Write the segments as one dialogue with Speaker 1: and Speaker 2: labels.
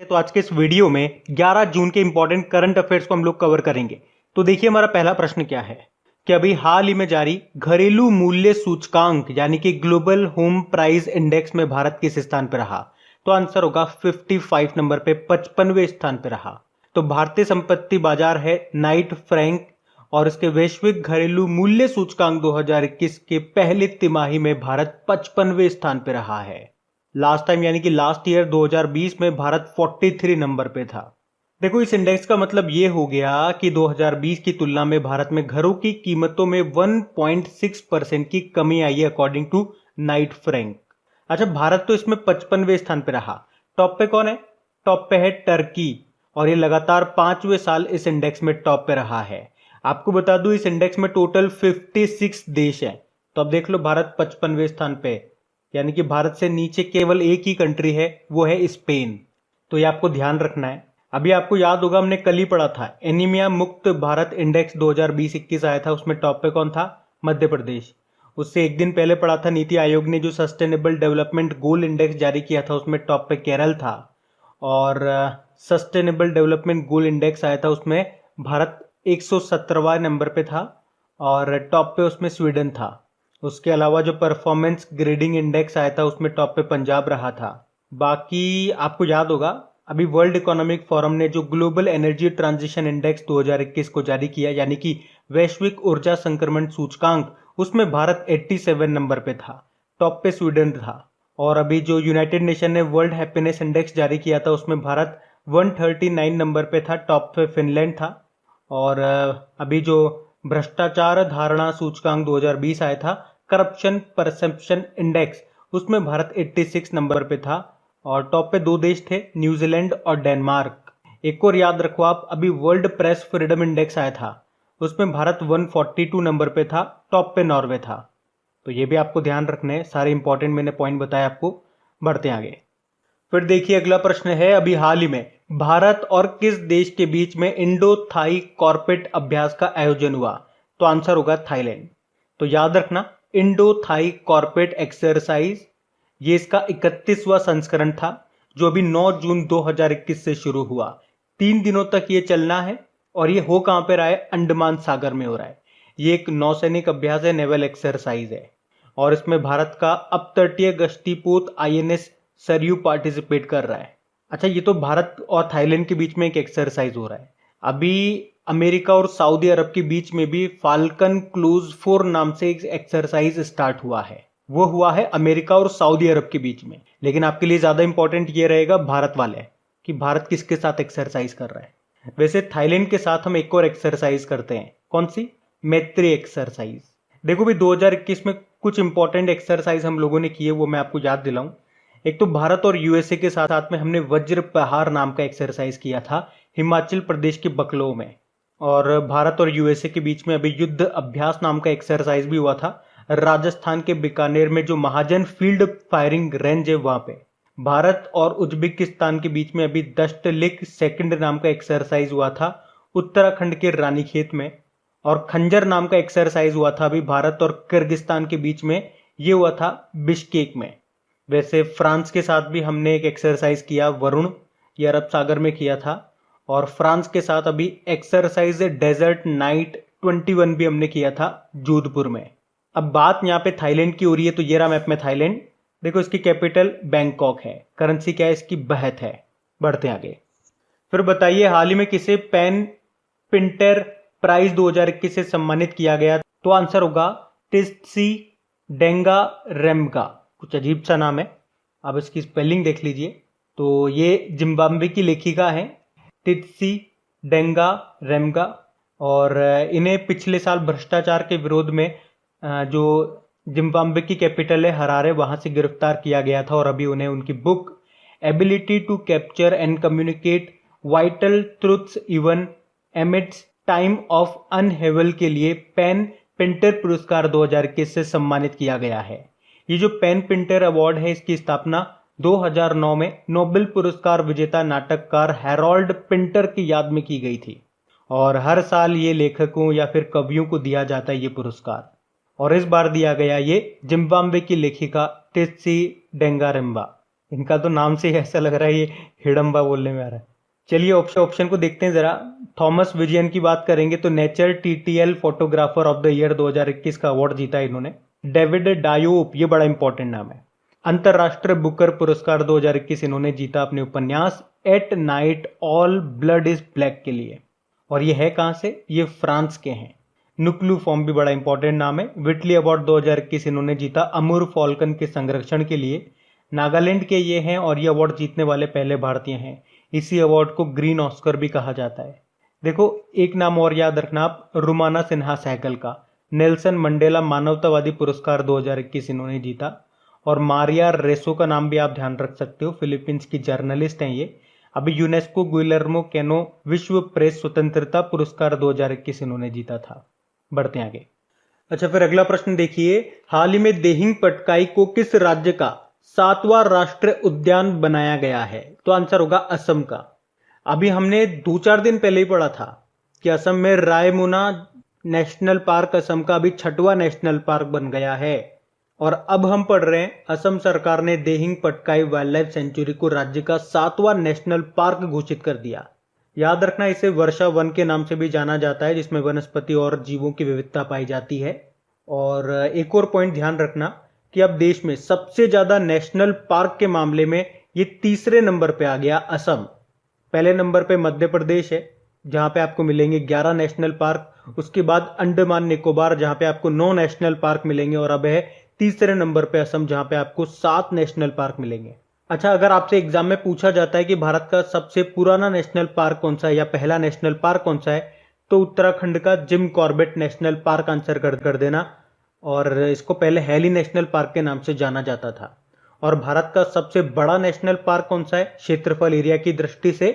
Speaker 1: तो आज के इस वीडियो में 11 जून के इंपॉर्टेंट करंट अफेयर्स को हम लोग कवर करेंगे। तो देखिए हमारा पहला प्रश्न क्या है कि अभी हाल ही में जारी घरेलू मूल्य सूचकांक यानी कि ग्लोबल होम प्राइस इंडेक्स में भारत किस स्थान पर रहा। तो आंसर होगा 55 नंबर पे, 55वें स्थान पर रहा। तो भारतीय संपत्ति बाजार है नाइट फ्रैंक और इसके वैश्विक घरेलू मूल्य सूचकांक 2021 के पहली तिमाही में भारत 55वें स्थान पर रहा है। लास्ट टाइम यानी कि लास्ट ईयर 2020 में भारत 43 नंबर पे था। देखो इस इंडेक्स का मतलब ये हो गया कि 2020 की तुलना में भारत में घरों की कीमतों में 1.6% की कमी आई है अकॉर्डिंग टू नाइट फ्रैंक। अच्छा, भारत तो इसमें 55वें स्थान पे रहा। टॉप पे कौन है? टॉप पे है टर्की और ये लगातार 5वें साल इस इंडेक्स में टॉप पे रहा है। आपको बता दूं इस इंडेक्स में टोटल 56 देश है। तो अब देख लो भारत 55वें स्थान पे, यानी कि भारत से नीचे केवल एक ही कंट्री है, वो है स्पेन। तो ये आपको ध्यान रखना है। अभी आपको याद होगा हमने कल ही पढ़ा था एनीमिया मुक्त भारत इंडेक्स 2020-21 आया था, उसमें टॉप पे कौन था? मध्य प्रदेश। उससे एक दिन पहले पढ़ा था नीति आयोग ने जो सस्टेनेबल डेवलपमेंट गोल इंडेक्स जारी किया था, उसमें टॉप पे केरल था। और सस्टेनेबल डेवलपमेंट गोल इंडेक्स आया था, उसमें भारत 117वां नंबर पे था और टॉप पे उसमें स्वीडन था। उसके अलावा जो परफॉर्मेंस ग्रेडिंग इंडेक्स आया था उसमें टॉप पे पंजाब रहा था। बाकी आपको याद होगा अभी वर्ल्ड इकोनॉमिक फोरम ने जो ग्लोबल एनर्जी ट्रांजिशन इंडेक्स 2021 को जारी किया, यानी कि वैश्विक ऊर्जा संक्रमण सूचकांक, उसमें भारत 87 नंबर पे था। टॉप पे स्वीडन था। और अभी जो यूनाइटेड नेशन ने वर्ल्ड हैप्पीनेस इंडेक्स जारी किया था उसमें भारत 139 नंबर पे था। टॉप पे फिनलैंड था। और अभी जो भ्रष्टाचार धारणा सूचकांक 2020 आया था, करप्शन परसेप्शन इंडेक्स, उसमें भारत 86 नंबर पे था और टॉप पे दो देश थे, न्यूजीलैंड और डेनमार्क। एक और याद रखो आप, अभी वर्ल्ड प्रेस फ्रीडम इंडेक्स आया था, उसमें भारत 142 नंबर पे था। टॉप पे नॉर्वे था। तो ये भी आपको ध्यान रखने हैं, सारे इंपॉर्टेंट मैंने पॉइंट बताए आपको। बढ़ते हैं आगे। फिर देखिए अगला प्रश्न है, अभी हाल ही में भारत और किस देश के बीच में इंडो थाई कॉर्पोरेट अभ्यास का आयोजन हुआ? तो आंसर होगा थाईलैंड। तो याद रखना इंडो थाई कॉर्पोरेट एक्सरसाइज, ये इसका 31वां संस्करण था जो अभी 9 जून 2021 से शुरू हुआ। 3 दिनों तक ये चलना है और ये हो कहां पे रहा है? अंडमान सागर में हो रहा है। ये एक नौसैनिक अभ्यास है, नेवल एक्सरसाइज है और इसमें भारत का अब तटीय गश्तीपोत आईएनएस सरयू पार्टिसिपेट कर रहा है। अच्छा, ये तो भारत और थाईलैंड के बीच में एक एक्सरसाइज हो रहा है। अभी अमेरिका और सऊदी अरब के बीच में भी फाल्कन क्रूज 4 नाम से एक एक्सरसाइज स्टार्ट हुआ है। वो हुआ है अमेरिका और सऊदी अरब के बीच में। लेकिन आपके लिए ज्यादा इंपॉर्टेंट ये रहेगा भारत वाले, कि भारत किसके साथ एक्सरसाइज कर रहा है। वैसे थाईलैंड के साथ हम एक और एक्सरसाइज करते हैं, कौन सी? मैत्री एक्सरसाइज। देखो भाई 2021 में कुछ इंपॉर्टेंट एक्सरसाइज हम लोगों ने किए, वो मैं आपको याद दिलाऊं। एक तो भारत और यूएसए के साथ साथ में हमने वज्र प्रहार नाम का एक्सरसाइज किया था हिमाचल प्रदेश के बकलो में। और भारत और यूएसए के बीच में अभी युद्ध अभ्यास नाम का एक्सरसाइज भी हुआ था राजस्थान के बीकानेर में, जो महाजन फील्ड फायरिंग रेंज है वहां पे। भारत और उज्बेकिस्तान के बीच में अभी दष्टलिक सेकंड नाम का एक्सरसाइज हुआ था उत्तराखंड के रानीखेत में। और खंजर नाम का एक्सरसाइज हुआ था अभी भारत और किर्गिस्तान के बीच में, ये हुआ था बिश्केक में। वैसे फ्रांस के साथ भी हमने एक एक्सरसाइज किया, वरुण, ये अरब सागर में किया था। और फ्रांस के साथ अभी एक्सरसाइज डेजर्ट नाइट 21 भी हमने किया था जोधपुर में। अब बात यहाँ पे थाईलैंड की हो रही है, तो ये रहा मैप में थाईलैंड। देखो इसकी कैपिटल बैंकॉक है, करेंसी क्या है इसकी? बहत है। बढ़ते आगे। फिर बताइए हाल ही में किसे पेन पिंटर प्राइज 2021 से सम्मानित किया गया? तो आंसर होगा टित्सी डेंगा रेम्गा। कुछ अजीब सा नाम है, अब इसकी स्पेलिंग देख लीजिए। तो ये जिम्बाब्वे की लेखिका है टित्सी डेंगा रेम्गा। और इन्हें पिछले साल भ्रष्टाचार के विरोध में जो जिम्बाब्वे की कैपिटल है हरारे, वहां से गिरफ्तार किया गया था। और अभी उन्हें उनकी book ability to capture and communicate vital truths even amidst time of upheaval के लिए पेन पिंटर पुरस्कार 2021 से सम्मानित किया गया है। ये जो पेन पिंटर अवार्ड है, इसकी स्थापना 2009 में नोबेल पुरस्कार विजेता नाटककार हैरोल्ड पिंटर की याद में की गई थी। और हर साल ये लेखकों या फिर कवियों को दिया जाता है ये पुरस्कार। और इस बार दिया गया ये जिम्बाब्वे की लेखिका टित्सी डेंगारेम्बा। इनका तो नाम से ही ऐसा लग रहा है ये हिडम्बा बोलने में आ रहा है। चलिए ऑप्शन को देखते हैं जरा। थॉमस विजयन की बात करेंगे तो nature TTL photographer of the year 2021 का अवार्ड जीता है इन्होंने। डेविड डायोप, ये बड़ा इंपॉर्टेंट नाम है। अंतरराष्ट्रीय बुकर पुरस्कार 2021 इन्होंने जीता अपने उपन्यास at night all blood is black के लिए। और ये है कहां से? ये फ्रांस के हैं। नुक्लू फॉर्म भी बड़ा इंपॉर्टेंट नाम है। विटली अवार्ड 2021 इन्होंने जीता अमूर फॉल्कन के संरक्षण के लिए। नागालैंड के ये हैं और ये अवार्ड जीतने वाले पहले भारतीय हैं। इसी अवार्ड को ग्रीन ऑस्कर भी कहा जाता है। देखो एक नाम और याद रखना आप, रुमाना सिन्हा सहगल का। नेल्सन मंडेला मानवतावादी पुरस्कार 2021 इन्होंने जीता। और मारिया रेसो का नाम भी आप ध्यान रख सकते हो, फिलीपींस की जर्नलिस्ट हैं ये। अभी यूनेस्को गुइलर्मो कैनो विश्व प्रेस स्वतंत्रता पुरस्कार 2021 इन्होंने जीता था। बढ़ते आगे। अच्छा फिर अगला प्रश्न देखिए, हाल ही में देहिंग पटकाई को किस राज्य का 7वां राष्ट्रीय उद्यान बनाया गया है? तो आंसर होगा असम का। अभी हमने 2-4 दिन पहले ही पढ़ा था कि असम में रायमोना नेशनल पार्क असम का अभी 6वां नेशनल पार्क बन गया है। और अब हम पढ़ रहे हैं असम सरकार ने Dehing Patkai wild life sanctuary को राज्य का 7वां नेशनल पार्क घोषित कर दिया। याद रखना इसे वर्षा वन के नाम से भी जाना जाता है, जिसमें वनस्पति और जीवों की विविधता पाई जाती है। और एक और पॉइंट ध्यान रखना कि अब देश में सबसे ज्यादा नेशनल पार्क के मामले में ये तीसरे नंबर पे आ गया असम। पहले नंबर पे मध्य प्रदेश है जहां पे आपको मिलेंगे 11 नेशनल पार्क। उसके बाद अंडमान निकोबार जहां पे आपको 9 नेशनल पार्क मिलेंगे। और अब है तीसरे नंबर पे असम जहां पे आपको 7 नेशनल पार्क मिलेंगे। अच्छा अगर आपसे एग्जाम में पूछा जाता है कि भारत का सबसे पुराना नेशनल पार्क कौन सा है या पहला नेशनल पार्क कौन सा है, तो उत्तराखंड का Jim Corbett national park answer कर देना। और इसको पहले हैली नेशनल पार्क के नाम से जाना जाता था। और भारत का सबसे बड़ा नेशनल पार्क कौन सा है क्षेत्रफल एरिया की दृष्टि से?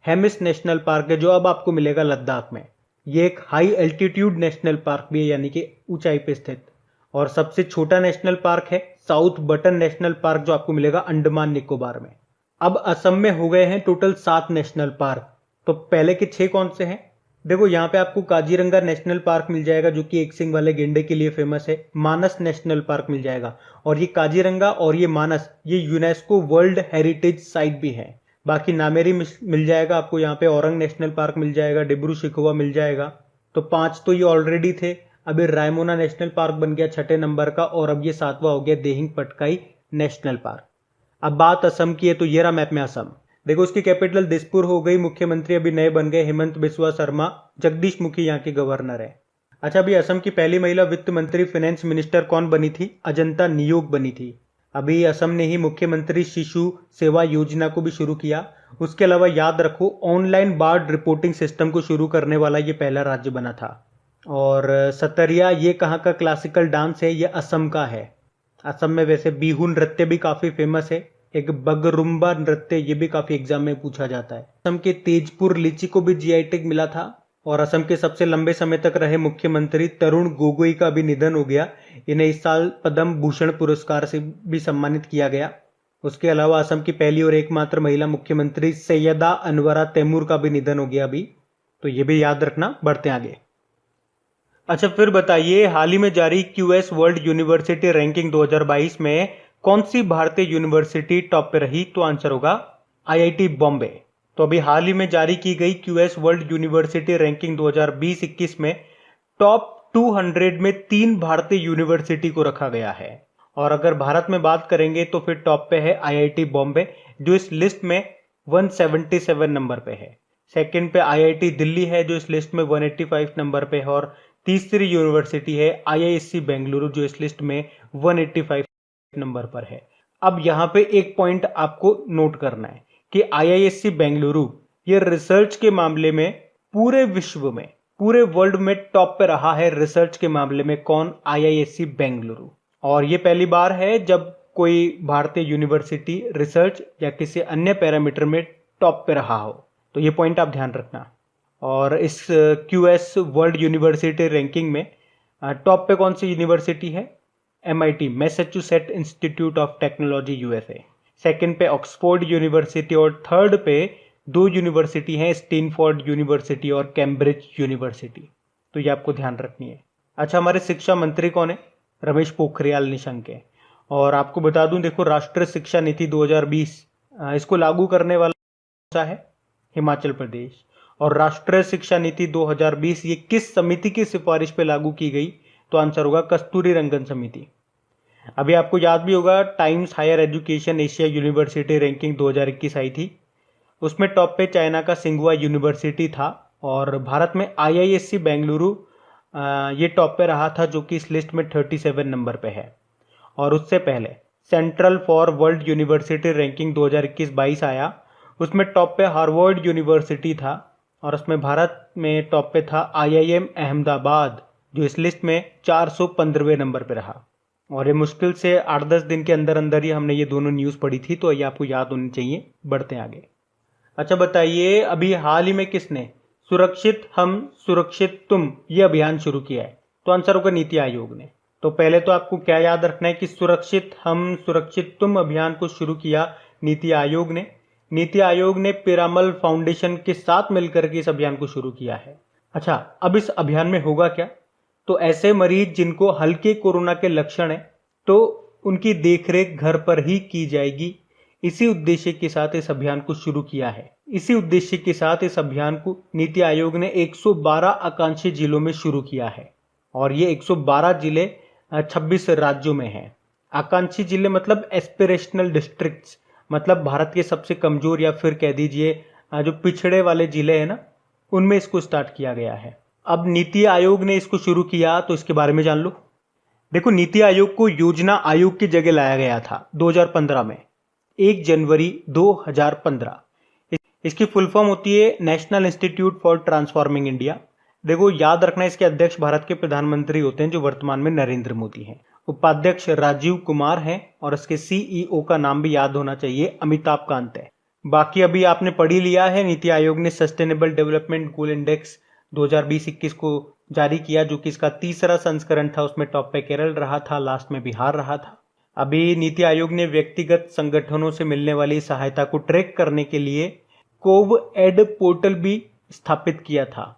Speaker 1: हेमिस नेशनल पार्क है जो अब आपको मिलेगा लद्दाख में। ये एक हाई एल्टीट्यूड नेशनल पार्क भी है, यानी कि ऊंचाई पे स्थित। और सबसे छोटा नेशनल पार्क है साउथ बटन नेशनल पार्क जो आपको मिलेगा अंडमान निकोबार में। अब असम में हो गए हैं टोटल 7 नेशनल पार्क। तो पहले के 6 कौन से हैं? देखो यहाँ पे आपको काजीरंगा नेशनल पार्क मिल जाएगा जो कि एक सिंग वाले गेंडे के लिए फेमस है। मानस नेशनल पार्क मिल जाएगा। और ये काजीरंगा और ये मानस ये यूनेस्को वर्ल्ड हेरिटेज साइट भी है। बाकी नामेरी मिल जाएगा आपको, यहाँ पे औरंग नेशनल पार्क मिल जाएगा, डिब्रू शिखोवा मिल जाएगा। तो 5 तो ये ऑलरेडी थे। अभी रायमोना नेशनल पार्क बन गया 6ठे नंबर का। और अब ये 7वां हो गया देहिंग पटकाई नेशनल पार्क। अब बात असम की है तो ये रहा मैप में असम। देखो उसकी कैपिटल दिसपुर हो गई। मुख्यमंत्री अभी नए बन गए हेमंत बिस्वा शर्मा। जगदीश मुखी यहाँ के गवर्नर है। अच्छा अभी असम की पहली महिला वित्त मंत्री फाइनेंस मिनिस्टर कौन बनी थी? अजंता नियोग बनी थी। अभी असम ने ही मुख्यमंत्री शिशु सेवा योजना को भी शुरू किया। उसके अलावा याद रखो ऑनलाइन बार्ड रिपोर्टिंग सिस्टम को शुरू करने वाला ये पहला राज्य बना था। और सतरिया ये कहाँ का क्लासिकल डांस है? ये असम का है। असम में वैसे बिहू नृत्य भी काफी फेमस है। एक बगरुम्बा नृत्य ये भी काफी एग्जाम में पूछा जाता है। असम के तेजपुर लीची को भी जीआई टैग मिला था। और असम के सबसे लंबे समय तक रहे मुख्यमंत्री तरुण गोगोई का भी निधन हो गया। इन्हें इस साल पद्म भूषण पुरस्कार से भी सम्मानित किया गया। उसके अलावा असम की पहली और एकमात्र महिला मुख्यमंत्री सैयदा अनवरा तैमूर का भी निधन हो गया अभी, तो ये भी याद रखना। बढ़ते आगे। अच्छा फिर बताइए, हाल ही में जारी क्यूएस वर्ल्ड यूनिवर्सिटी रैंकिंग 2022 में कौन सी भारतीय यूनिवर्सिटी टॉप पे रही? तो आंसर होगा आईआईटी बॉम्बे। तो अभी हाल ही में जारी की गई क्यूएस वर्ल्ड यूनिवर्सिटी रैंकिंग 2020-21 में टॉप 200 में 3 भारतीय यूनिवर्सिटी को रखा गया है। और अगर भारत में बात करेंगे तो फिर टॉप पे है आईआईटी बॉम्बे जो इस लिस्ट में 177 नंबर पे है। सेकंड पे आईआईटी दिल्ली है जो इस लिस्ट में 185 नंबर पे है। और तीसरी यूनिवर्सिटी है आईआईएससी बेंगलुरु जो इस लिस्ट में 185 नंबर पर है। अब यहाँ पे एक पॉइंट आपको नोट करना है कि आईआईएससी बेंगलुरु ये रिसर्च के मामले में पूरे विश्व में, पूरे वर्ल्ड में टॉप पे रहा है रिसर्च के मामले में। कौन? आईआईएससी बेंगलुरु। और ये पहली बार है जब कोई भारतीय यूनिवर्सिटी रिसर्च या किसी अन्य पैरामीटर में टॉप पे रहा हो, तो ये पॉइंट आप ध्यान रखना। और इस क्यूएस वर्ल्ड यूनिवर्सिटी रैंकिंग में टॉप पे कौन सी यूनिवर्सिटी है? MIT Massachusetts institute of technology USA. Second पे ऑक्सफोर्ड यूनिवर्सिटी। और थर्ड पे 2 यूनिवर्सिटी हैं, स्टैनफोर्ड यूनिवर्सिटी और कैम्ब्रिज यूनिवर्सिटी। तो ये आपको ध्यान रखनी है। अच्छा हमारे शिक्षा मंत्री कौन है? रमेश पोखरियाल निशंक है। और आपको बता दूं, देखो राष्ट्रीय शिक्षा नीति 2020 इसको लागू करने वाला कौन सा है? हिमाचल प्रदेश। और राष्ट्रीय शिक्षा नीति 2020 ये किस समिति की सिफारिश पे लागू की गई? तो आंसर होगा कस्तूरी रंगन समिति। अभी आपको याद भी होगा, Times Higher Education Asia University Ranking 2021 आई थी। उसमें टॉप पे चाइना का सिंघुआ यूनिवर्सिटी था और भारत में आईआईएससी बेंगलुरु ये टॉप पे रहा था, जो कि इस लिस्ट में 37 नंबर पे है। और उससे पहले central for world university ranking 2021-22 आया, उसमें टॉप पे हार्वर्ड यूनिवर्सिटी था और उसमें भारत में टॉप पे था आईआईएम अहमदाबाद, जो इस लिस्ट में 415वें नंबर पे रहा। और ये मुश्किल से 8-10 दिन के अंदर अंदर ही हमने ये दोनों न्यूज़ पढ़ी थी, तो ये आपको याद होनी चाहिए। बढ़ते हैं आगे। अच्छा बताइए, अभी हाल ही में किसने सुरक्षित हम सुरक्षित तुम ये अभियान शुरू किया है? तो आंसर होगा नीति आयोग ने। तो पहले तो आपको क्या याद रखना है कि सुरक्षित हम सुरक्षित तुम अभियान को शुरू किया नीति आयोग ने। नीति आयोग ने पिरामल फाउंडेशन के साथ मिलकर के इस अभियान को शुरू किया है। अच्छा, अब इस अभियान में होगा क्या? तो ऐसे मरीज जिनको हल्के कोरोना के लक्षण है, तो उनकी देखरेख घर पर ही की जाएगी। इसी उद्देश्य के साथ इस अभियान को शुरू किया है। इसी उद्देश्य के साथ इस अभियान को नीति आयोग ने 112 आकांक्षी जिलों में शुरू किया है और ये 112 जिले 26 राज्यों में हैं। आकांक्षी जिले मतलब एस्पिरेशनल डिस्ट्रिक्ट्स, मतलब भारत के सबसे कमजोर या फिर कह दीजिए जो पिछड़े वाले जिले हैं ना, उनमें इसको स्टार्ट किया गया है। अब नीति आयोग ने इसको शुरू किया तो इसके बारे में जान लो। देखो, नीति आयोग को योजना आयोग की जगह लाया गया था 2015 में, 1 जनवरी 2015। इसकी फुल फॉर्म होती है national institute for transforming India. देखो याद रखना, इसके अध्यक्ष भारत के प्रधानमंत्री होते हैं, जो वर्तमान में नरेंद्र मोदी हैं। उपाध्यक्ष राजीव कुमार हैं और इसके सीईओ का नाम भी याद होना चाहिए, अमिताभ कांत है। बाकी अभी आपने पढ़ ही लिया है, नीति आयोग ने सस्टेनेबल डेवलपमेंट गोल इंडेक्स 2020-21 को जारी किया, जो कि इसका तीसरा संस्करण था। उसमें टॉप पे केरल रहा था, लास्ट में बिहार रहा था। अभी नीति आयोग ने व्यक्तिगत संगठनों से मिलने वाली सहायता को ट्रैक करने के लिए कोवएड पोर्टल भी स्थापित किया था।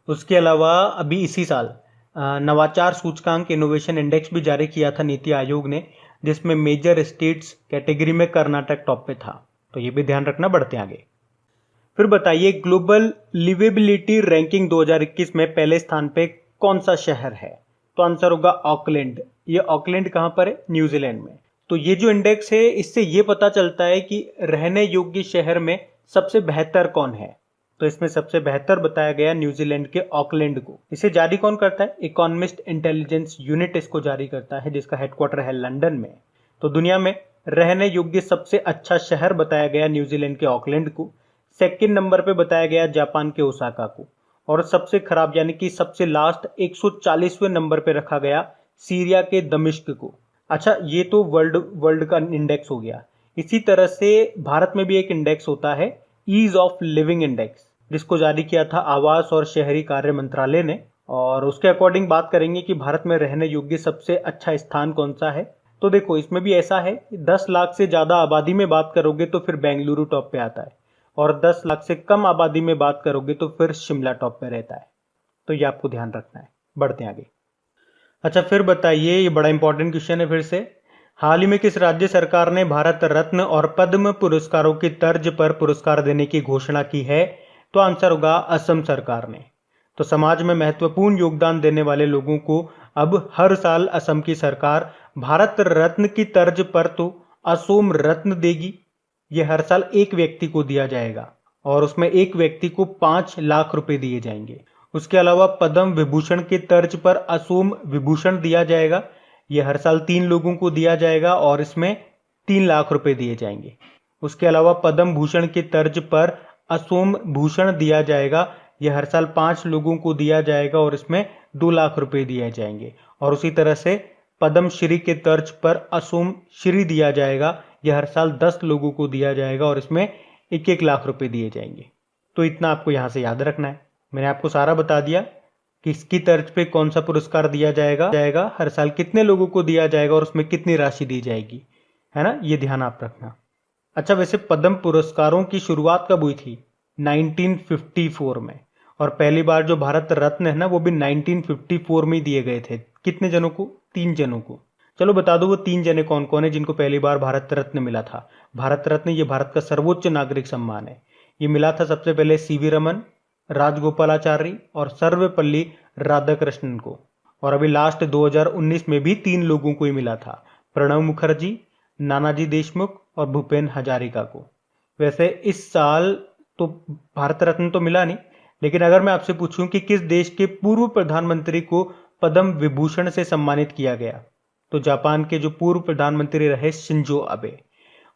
Speaker 1: उसके अलावा अभी इसी साल नवाचार सूचकांक इनोवेशन इंडेक्स भी जारी किया था नीति आयोग ने, जिसमें मेजर स्टेट्स कैटेगरी में कर्नाटक टॉप पे था। तो ये भी ध्यान रखना। बढ़ते आगे। फिर बताइए, ग्लोबल लिवेबिलिटी रैंकिंग 2021 में पहले स्थान पे कौन सा शहर है? तो आंसर होगा ऑकलैंड। ये ऑकलैंड कहां पर है? न्यूजीलैंड में। तो ये जो इंडेक्स है, इससे ये पता चलता है कि रहने योग्य शहर में सबसे बेहतर कौन है। तो इसमें सबसे बेहतर बताया गया न्यूजीलैंड के ऑकलैंड को। इसे जारी कौन करता है? इकोनॉमिस्ट इंटेलिजेंस यूनिट इसको जारी करता है, जिसका हेडक्वार्टर है लंदन में। तो दुनिया में रहने योग्य सबसे अच्छा शहर बताया गया न्यूजीलैंड के ऑकलैंड को। सेकंड नंबर पे बताया गया जापान के ओसाका को। और सबसे खराब यानी कि सबसे लास्ट 140वें नंबर पे रखा गया सीरिया के दमिश्क को। अच्छा, ये तो वर्ल्ड का इंडेक्स हो गया। इसी तरह से भारत में भी एक इंडेक्स होता है, ईज ऑफ लिविंग इंडेक्स, जिसको जारी किया था आवास और शहरी कार्य मंत्रालय ने। और उसके अकॉर्डिंग बात करेंगे कि भारत में रहने योग्य सबसे अच्छा स्थान कौन सा है। तो देखो, इसमें भी ऐसा है, 10 लाख से ज्यादा आबादी में बात करोगे तो फिर बेंगलुरु टॉप पे आता है, और 10 लाख से कम आबादी में बात करोगे तो फिर शिमला टॉप पे रहता है। तो ये आपको ध्यान रखना है। बढ़ते हैं आगे। अच्छा, फिर बताइए, ये बड़ा इंपॉर्टेंट क्वेश्चन है फिर से। हाल ही में किस राज्य सरकार ने भारत रत्न और पद्म पुरस्कारों की तर्ज पर पुरस्कार देने की घोषणा की है? तो आंसर होगा असम सरकार ने। तो समाज में महत्वपूर्ण योगदान देने वाले लोगों को अब हर साल असम की सरकार भारत रत्न की तर्ज पर तो असोम रत्न देगी। ये हर साल एक व्यक्ति को दिया जाएगा और उसमें एक व्यक्ति को 5 लाख रुपए दिए जाएंगे। उसके अलावा पद्म विभूषण के तर्ज पर असोम विभूषण दिया जाएगा। ये हर साल 3 लोगों को दिया जाएगा और इसमें 3 लाख रुपए दिए जाएंगे। उसके अलावा पद्म भूषण के तर्ज पर असोम भूषण दिया जाएगा। यह हर साल 5 लोगों को दिया जाएगा और इसमें 2 लाख रुपए दिए जाएंगे। और उसी तरह से पद्म श्री के तर्ज पर असोम श्री दिया जाएगा। यह हर साल 10 लोगों को दिया जाएगा और इसमें 1-1 लाख रुपए दिए जाएंगे। तो इतना आपको यहाँ से याद रखना है। मैंने आपको सारा बता दिया कि इसकी तर्ज पे कौन सा पुरस्कार दिया जाएगा, हर साल कितने लोगों को दिया जाएगा और उसमें कितनी राशि दी जाएगी, है ना। ये ध्यान आप रखना। अच्छा, वैसे पद्म पुरस्कारों की शुरुआत कब हुई थी? 1954 में। और पहली बार जो भारत रत्न है ना, वो भी 1954 में ही दिए गए थे। कितने जनों को? 3 जनों को। चलो बता दो वो 3 जने कौन कौन है जिनको पहली बार भारत रत्न मिला था। भारत रत्न ये भारत का सर्वोच्च नागरिक सम्मान है। ये मिला था सबसे पहले सीवी रमन, राजगोपालाचारी और सर्वपल्ली राधाकृष्णन को। और अभी लास्ट 2019 में भी 3 लोगों को ही मिला था, प्रणब मुखर्जी, नानाजी देशमुख और भूपेन हजारिका को। वैसे इस साल तो भारत रत्न तो मिला नहीं, लेकिन अगर मैं आपसे पूछूं कि किस देश के पूर्व प्रधानमंत्री को पद्म विभूषण से सम्मानित किया गया, तो जापान के जो पूर्व प्रधानमंत्री रहे शिंजो अबे।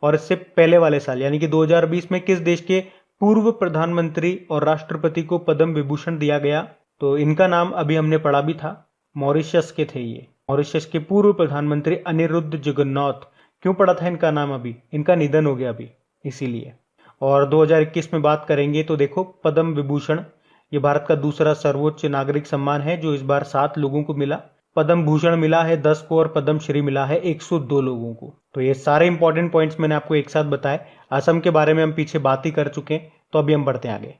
Speaker 1: और इससे पहले वाले साल यानी कि 2020 में किस देश के पूर्व प्रधानमंत्री और राष्ट्रपति को पद्म विभूषण दिया गया, तो इनका नाम अभी हमने पढ़ा भी था, मॉरिशस के थे ये। मॉरिशस के पूर्व प्रधानमंत्री अनिरुद्ध जगन्नाथ। क्यों पढ़ा था इनका नाम अभी? इनका निधन हो गया अभी, इसीलिए। और 2021 में बात करेंगे तो देखो पद्म विभूषण ये भारत का दूसरा सर्वोच्च नागरिक सम्मान है, जो इस बार 7 लोगों को मिला। पद्म भूषण मिला है 10 को और पद्म श्री मिला है 102 लोगों को। तो ये सारे इंपॉर्टेंट पॉइंट्स मैंने आपको एक साथ बताए। असम के बारे में हम पीछे बात ही कर चुके हैं, तो अभी हम बढ़ते हैं आगे।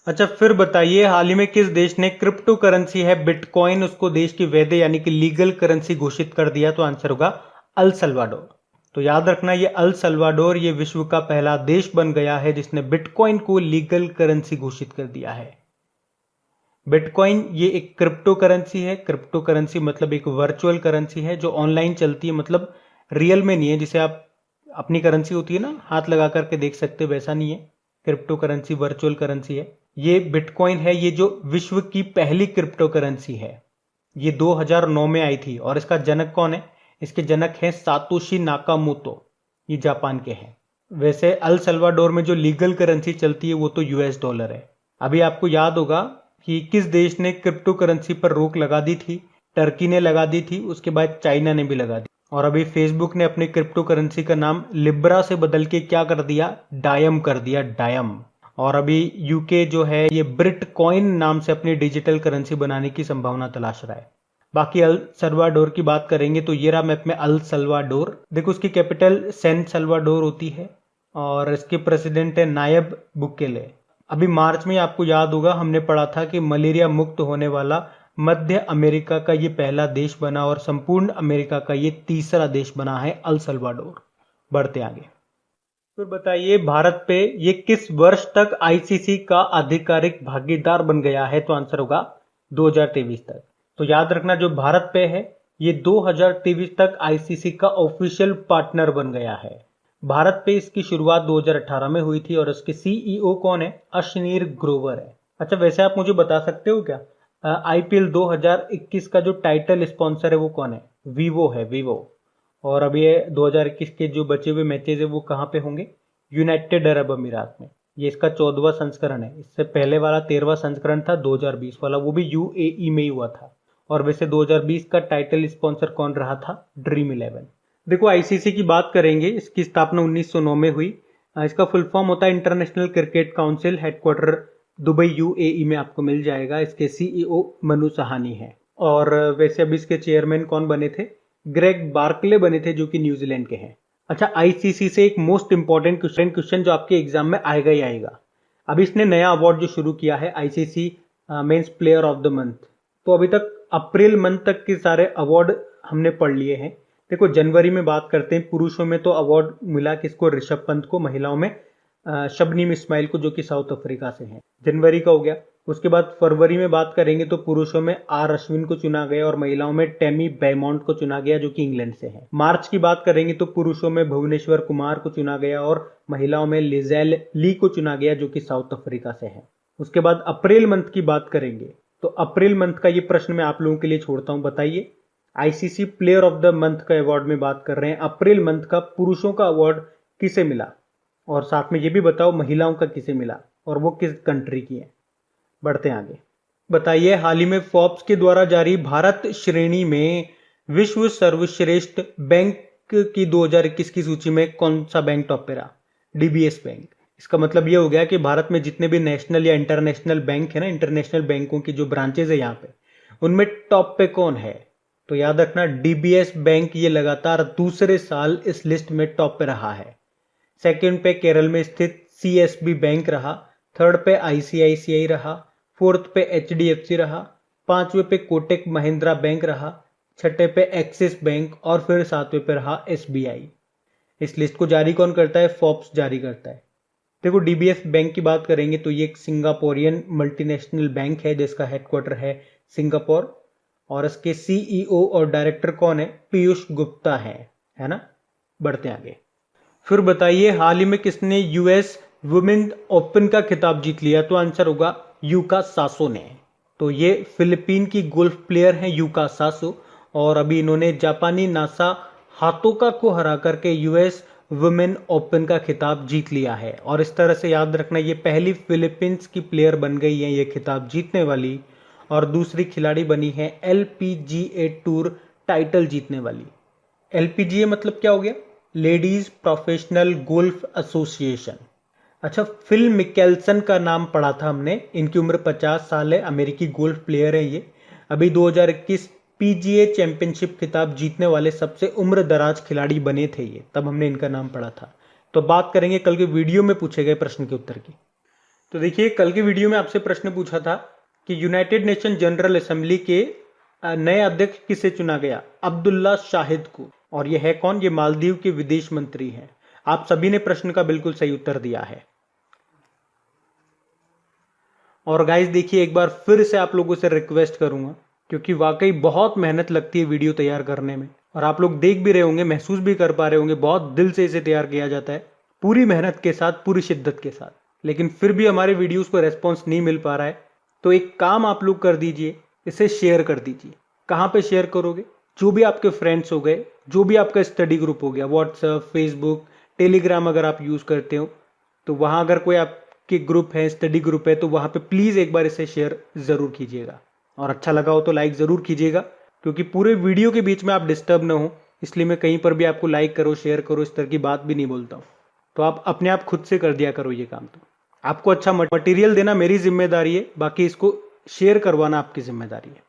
Speaker 1: अच्छा, फिर बताइए हाल ही में किस देश ने क्रिप्टो करेंसी है बिटकॉइन, उसको देश की वैध यानी कि लीगल करेंसी घोषित कर दिया? तो आंसर होगा अल सल्वाडोर। तो याद रखना ये अल सल्वाडोर ये विश्व का पहला देश बन गया है जिसने बिटकॉइन को लीगल करेंसी घोषित कर दिया है। बिटकॉइन ये एक क्रिप्टो करेंसी है। क्रिप्टो करेंसी मतलब एक वर्चुअल करेंसी है जो ऑनलाइन चलती है, मतलब रियल में नहीं है। जिसे आप अपनी करेंसी होती है ना, हाथ लगा करके देख सकते हो, वैसा नहीं है। क्रिप्टो करेंसी वर्चुअल करेंसी है। ये बिटकॉइन है, ये जो विश्व की पहली क्रिप्टो करेंसी है। ये 2009 में आई थी। और इसका जनक कौन है? इसके जनक हैं सातोशी नाकामोतो, ये जापान के हैं। वैसे अल सल्वाडोर में जो लीगल करेंसी चलती है वो तो यूएस डॉलर है। अभी आपको याद होगा कि किस देश ने क्रिप्टो करेंसी पर रोक लगा दी थी? टर्की ने लगा दी थी, उसके बाद चाइना ने भी लगा दी। और अभी फेसबुक ने अपनी क्रिप्टो करेंसी का नाम लिब्रा से बदल के क्या कर दिया? डायम कर दिया, डायम। और अभी यूके जो है ये ब्रिटकॉइन नाम से अपनी डिजिटल करेंसी बनाने की संभावना तलाश रहा है। बाकी अल सल्वाडोर की बात करेंगे तो ये रहा मैप में अल सल्वाडोर। देखो उसकी कैपिटल सैन सल्वाडोर होती है और इसके प्रेसिडेंट है नायब बुकेले। अभी मार्च में आपको याद होगा हमने पढ़ा था कि मलेरिया मुक्त होने वाला मध्य अमेरिका का ये पहला देश बना और संपूर्ण अमेरिका का ये तीसरा देश बना है अल सल्वाडोर। बढ़ते आगे। फिर बताइए भारत पे ये किस वर्ष तक आईसीसी का आधिकारिक भागीदार बन गया है? तो आंसर होगा 2023 तक। तो याद रखना जो भारत पे है ये 2023 तक आईसीसी का ऑफिशियल पार्टनर बन गया है। भारत पे इसकी शुरुआत 2018 में हुई थी और इसके सीईओ कौन है? अश्नीर ग्रोवर है। अच्छा, वैसे आप मुझे बता सकते हो क्या आईपीएल 2021 का जो टाइटल स्पॉन्सर है वो कौन है? वीवो है, वीवो। और अभी 2021 के जो बचे हुए मैचेज है वो कहाँ पे होंगे? यूनाइटेड अरब अमीरात में। ये इसका 14वां संस्करण है। इससे पहले वाला 13वां संस्करण था 2020 वाला, वो भी यूएई में ही हुआ था। और वैसे 2020 का टाइटल स्पॉन्सर कौन रहा था? ड्रीम 11। देखो आईसीसी की बात करेंगे, इसकी स्थापना 1909 में हुई। इसका फुल फॉर्म होता है international cricket council. Headquarter Dubai UAE में आपको मिल जाएगा। इसके सीईओ मनु सहानी है। और वैसे अभी इसके चेयरमैन कौन बने थे? ग्रेग बार्कले बने थे, जो कि न्यूजीलैंड के हैं। अच्छा, आईसीसी से एक मोस्ट इंपॉर्टेंट क्वेश्चन जो आपके एग्जाम में आएगा ही आएगा। अभी इसने नया अवार्ड जो शुरू किया है ICC men's player of the month. तो अभी तक अप्रैल मंथ तक के सारे अवार्ड हमने पढ़ लिए हैं। देखो जनवरी में बात करते हैं, पुरुषों में तो अवार्ड मिला किसको? ऋषभ पंत को। महिलाओं में शबनीम इस्माइल को, जो कि साउथ अफ्रीका से हैं। जनवरी का हो गया। उसके बाद फरवरी में बात करेंगे तो पुरुषों में आर अश्विन को चुना गया और महिलाओं में टेमी बेमॉन्ट को चुना गया, जो कि इंग्लैंड से है। मार्च की बात करेंगे तो पुरुषों में भुवनेश्वर कुमार को चुना गया और महिलाओं में लिजेल ली को चुना गया, जो कि साउथ अफ्रीका से है। उसके बाद अप्रैल मंथ की बात करेंगे तो अप्रैल मंथ का ये प्रश्न मैं आप लोगों के लिए छोड़ता हूं। बताइए ICC player of the month का अवार्ड में बात कर रहे हैं, अप्रैल मंथ का पुरुषों का अवार्ड किसे मिला? और साथ में ये भी बताओ महिलाओं का किसे मिला और वो किस कंट्री की है। बढ़ते हैं आगे। बताइए हाल ही में फोर्ब्स के द्वारा जारी भारत श्रेणी में विश्व सर्वश्रेष्ठ बैंक की 2021 की सूची में कौन सा बैंक टॉप पे रहा? DBS bank. इसका मतलब ये हो गया कि भारत में जितने भी नेशनल या इंटरनेशनल बैंक है ना, इंटरनेशनल बैंकों की जो ब्रांचेज है यहाँ पे, उनमें टॉप पे कौन है? तो याद रखना डीबीएस बैंक ये लगातार दूसरे साल इस लिस्ट में टॉप पे रहा है। सेकंड पे केरल में स्थित सीएसबी बैंक रहा। थर्ड पे आईसीआईसीआई रहा। फोर्थ पे एचडीएफसी रहा। पांचवें पे कोटक महिंद्रा बैंक रहा। छठे पे एक्सिस बैंक और फिर सातवें पे रहा SBI। इस लिस्ट को जारी कौन करता है? फोर्ब्स जारी करता है। देखो DBS बैंक की बात करेंगे तो ये एक सिंगापुरियन मल्टीनेशनल बैंक है जिसका हेडक्वार्टर है सिंगापुर, और इसके CEO और डायरेक्टर कौन है? पीयूष गुप्ता है ना। बढ़ते हैं आगे। फिर बताइए हाल ही में किसने US वुमेन ओपन का खिताब जीत लिया? तो आंसर होगा यूका सासो ने। तो ये फिलीपीन की गोल्फ प्लेयर हैं यूका सासो, और अभी इन्होंने जापानी नासा हातोका को हरा करके US वुमेन ओपन का खिताब जीत लिया है। और इस तरह से याद रखना, ये पहली फिलीपींस की प्लेयर बन गई है ये खिताब जीतने वाली, और दूसरी खिलाड़ी बनी है LPGA टूर टाइटल जीतने वाली। LPGA मतलब क्या हो गया? Ladies professional golf association. अच्छा, फिल मिकेल्सन का नाम पढ़ा था हमने, इनकी उम्र 50 साल है, अमेरिकी गोल्फ प्लेयर है ये। अभी 2021 PGA चैंपियनशिप खिताब जीतने वाले सबसे उम्र दराज खिलाड़ी बने थे ये, तब हमने इनका नाम पढ़ा था। तो बात करेंगे कल के वीडियो में पूछे गए प्रश्न के उत्तर की। तो देखिए, कल के वीडियो में आपसे प्रश्न पूछा था कि यूनाइटेड नेशन जनरल असेंबली के नए अध्यक्ष किसे चुना गया? अब्दुल्ला शाहिद को। और ये है कौन? ये मालदीव के विदेश मंत्री हैं। आप सभी ने प्रश्न का बिल्कुल सही उत्तर दिया है। और गाइस देखिए, एक बार फिर से आप लोगों से रिक्वेस्ट करूंगा, क्योंकि वाकई बहुत मेहनत लगती है वीडियो तैयार करने में, और आप लोग देख भी रहे होंगे, महसूस भी कर पा रहे होंगे, बहुत दिल से इसे तैयार किया जाता है, पूरी मेहनत के साथ, पूरी शिद्दत के साथ, लेकिन फिर भी हमारे वीडियोस को रेस्पॉन्स नहीं मिल पा रहा है। तो एक काम आप लोग कर दीजिए, इसे शेयर कर दीजिए। कहाँ पे शेयर करोगे? जो भी आपके फ्रेंड्स हो गए, जो भी आपका स्टडी ग्रुप हो गया, व्हाट्सएप, फेसबुक, टेलीग्राम अगर आप यूज करते हो, तो वहां अगर कोई आपके ग्रुप है, स्टडी ग्रुप है, तो वहां पे प्लीज एक बार इसे शेयर जरूर कीजिएगा। और अच्छा लगा हो तो लाइक जरूर कीजिएगा, क्योंकि पूरे वीडियो के बीच में आप डिस्टर्ब ना हो, इसलिए मैं कहीं पर भी आपको लाइक करो, शेयर करो, इस तरह की बात भी नहीं बोलता हूं। तो आप अपने आप खुद से कर दिया करो ये काम। तो आपको अच्छा मटेरियल देना मेरी जिम्मेदारी है, बाकी इसको शेयर करवाना आपकी जिम्मेदारी है।